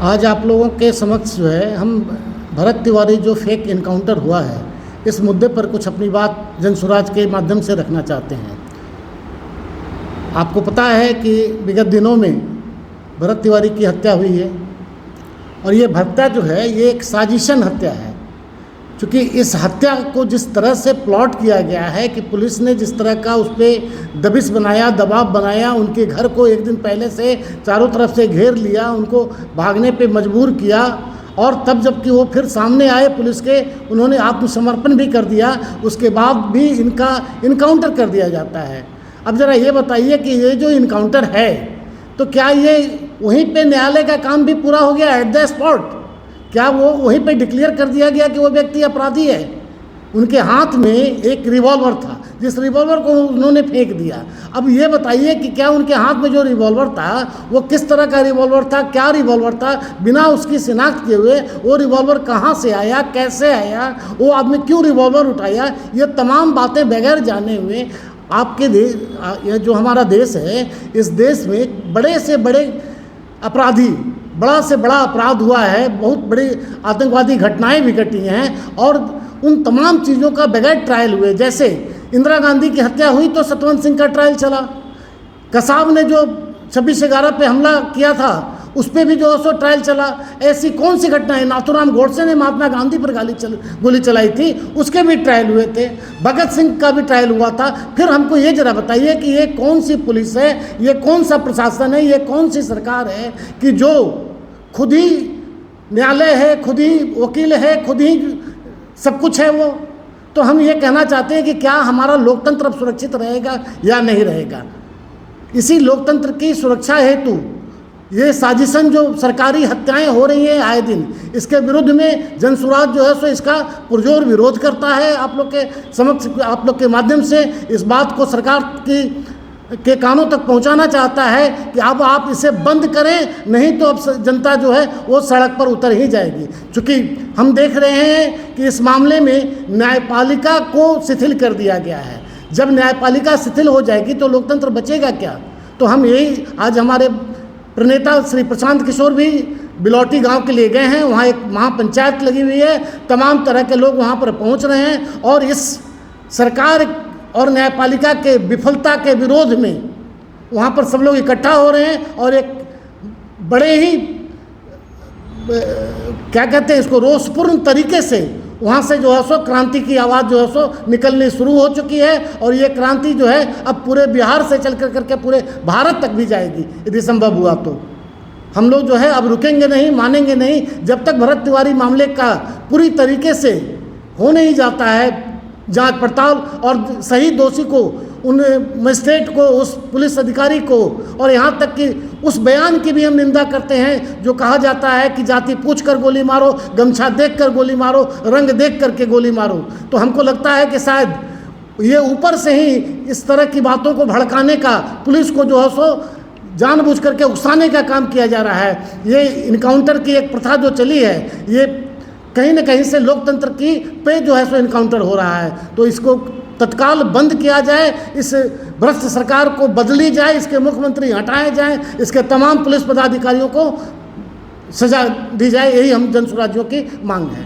आज आप लोगों के समक्ष जो है हम भरत तिवारी जो फेक इनकाउंटर हुआ है इस मुद्दे पर कुछ अपनी बात जनसुराज के माध्यम से रखना चाहते हैं। आपको पता है कि विगत दिनों में भरत तिवारी की हत्या हुई है और ये हत्या जो है ये एक साजिशन हत्या है, क्योंकि इस हत्या को जिस तरह से प्लॉट किया गया है कि पुलिस ने जिस तरह का उस पर दबिश बनाया, दबाव बनाया, उनके घर को एक दिन पहले से चारों तरफ से घेर लिया, उनको भागने पे मजबूर किया और तब जबकि वो फिर सामने आए पुलिस के, उन्होंने आत्मसमर्पण भी कर दिया, उसके बाद भी इनका इनकाउंटर कर दिया जाता है। अब ज़रा ये बताइए कि ये जो इनकाउंटर है तो क्या ये वहीं पे न्यायालय का काम भी पूरा हो गया एट द स्पॉट? क्या वो वहीं पे डिक्लेयर कर दिया गया कि वो व्यक्ति अपराधी है? उनके हाथ में एक रिवॉल्वर था जिस रिवॉल्वर को उन्होंने फेंक दिया। अब ये बताइए कि क्या उनके हाथ में जो रिवॉल्वर था वो किस तरह का रिवॉल्वर था, क्या रिवॉल्वर था, बिना उसकी शिनाख्त किए हुए वो रिवॉल्वर कहाँ से आया, कैसे आया, वो आदमी क्यों रिवॉल्वर उठाया, ये तमाम बातें बगैर जाने हुए आपके देश, यह जो हमारा देश है, इस देश में बड़े से बड़े अपराधी, बड़ा से बड़ा अपराध हुआ है, बहुत बड़ी आतंकवादी घटनाएं भी घटी हैं और उन तमाम चीज़ों का बगैर ट्रायल हुए। जैसे इंदिरा गांधी की हत्या हुई तो सतवंत सिंह का ट्रायल चला, कसाब ने जो 26/11 पे हमला किया था उस पर भी जो है सो ट्रायल चला। ऐसी कौन सी घटनाएं, नाथूराम गोडसे ने महात्मा गांधी पर गोली चलाई थी, उसके भी ट्रायल हुए थे, भगत सिंह का भी ट्रायल हुआ था। फिर हमको ये जरा बताइए कि ये कौन सी पुलिस है, ये कौन सा प्रशासन है, ये कौन सी सरकार है कि जो खुद ही न्यायालय है, खुद ही वकील है, खुद ही सब कुछ है वो। तो हम ये कहना चाहते हैं कि क्या हमारा लोकतंत्र अब सुरक्षित रहेगा या नहीं रहेगा? इसी लोकतंत्र की सुरक्षा हेतु ये साजिशन जो सरकारी हत्याएं हो रही हैं आए दिन, इसके विरुद्ध में जनसुराज जो है सो इसका पुरजोर विरोध करता है। आप लोग के समक्ष, आप लोग के माध्यम से इस बात को सरकार के कानों तक पहुंचाना चाहता है कि अब आप इसे बंद करें, नहीं तो अब जनता जो है वो सड़क पर उतर ही जाएगी। चूँकि हम देख रहे हैं कि इस मामले में न्यायपालिका को शिथिल कर दिया गया है। जब न्यायपालिका शिथिल हो जाएगी तो लोकतंत्र बचेगा क्या? तो हम यही आज हमारे प्रणेता श्री प्रशांत किशोर भी बिलौटी गांव के लिए गए हैं, वहाँ एक महापंचायत लगी हुई है, तमाम तरह के लोग वहाँ पर पहुँच रहे हैं और इस सरकार और न्यायपालिका के विफलता के विरोध में वहाँ पर सब लोग इकट्ठा हो रहे हैं और एक बड़े ही क्या कहते हैं इसको, रोषपूर्ण तरीके से वहाँ से जो है सो क्रांति की आवाज़ जो है सो निकलनी शुरू हो चुकी है और ये क्रांति जो है अब पूरे बिहार से चल कर करके पूरे भारत तक भी जाएगी यदि संभव हुआ तो। हम लोग जो है अब रुकेंगे नहीं, मानेंगे नहीं जब तक भरत तिवारी मामले का पूरी तरीके से हो नहीं जाता है जांच पड़ताल और सही दोषी को, उन मजिस्ट्रेट को, उस पुलिस अधिकारी को, और यहाँ तक कि उस बयान की भी हम निंदा करते हैं जो कहा जाता है कि जाति पूछ कर गोली मारो, गमछा देख कर गोली मारो, रंग देख कर के गोली मारो। तो हमको लगता है कि शायद ये ऊपर से ही इस तरह की बातों को भड़काने का, पुलिस को जो है सो जानबूझ करके उकसाने का काम किया जा रहा है। ये इनकाउंटर की एक प्रथा जो चली है, ये कहीं न कहीं से लोकतंत्र की पे जो है सो इनकाउंटर हो रहा है। तो इसको तत्काल बंद किया जाए, इस भ्रष्ट सरकार को बदली जाए, इसके मुख्यमंत्री हटाए जाएं, इसके तमाम पुलिस पदाधिकारियों को सजा दी जाए, यही हम जनसुराजियों की मांग है।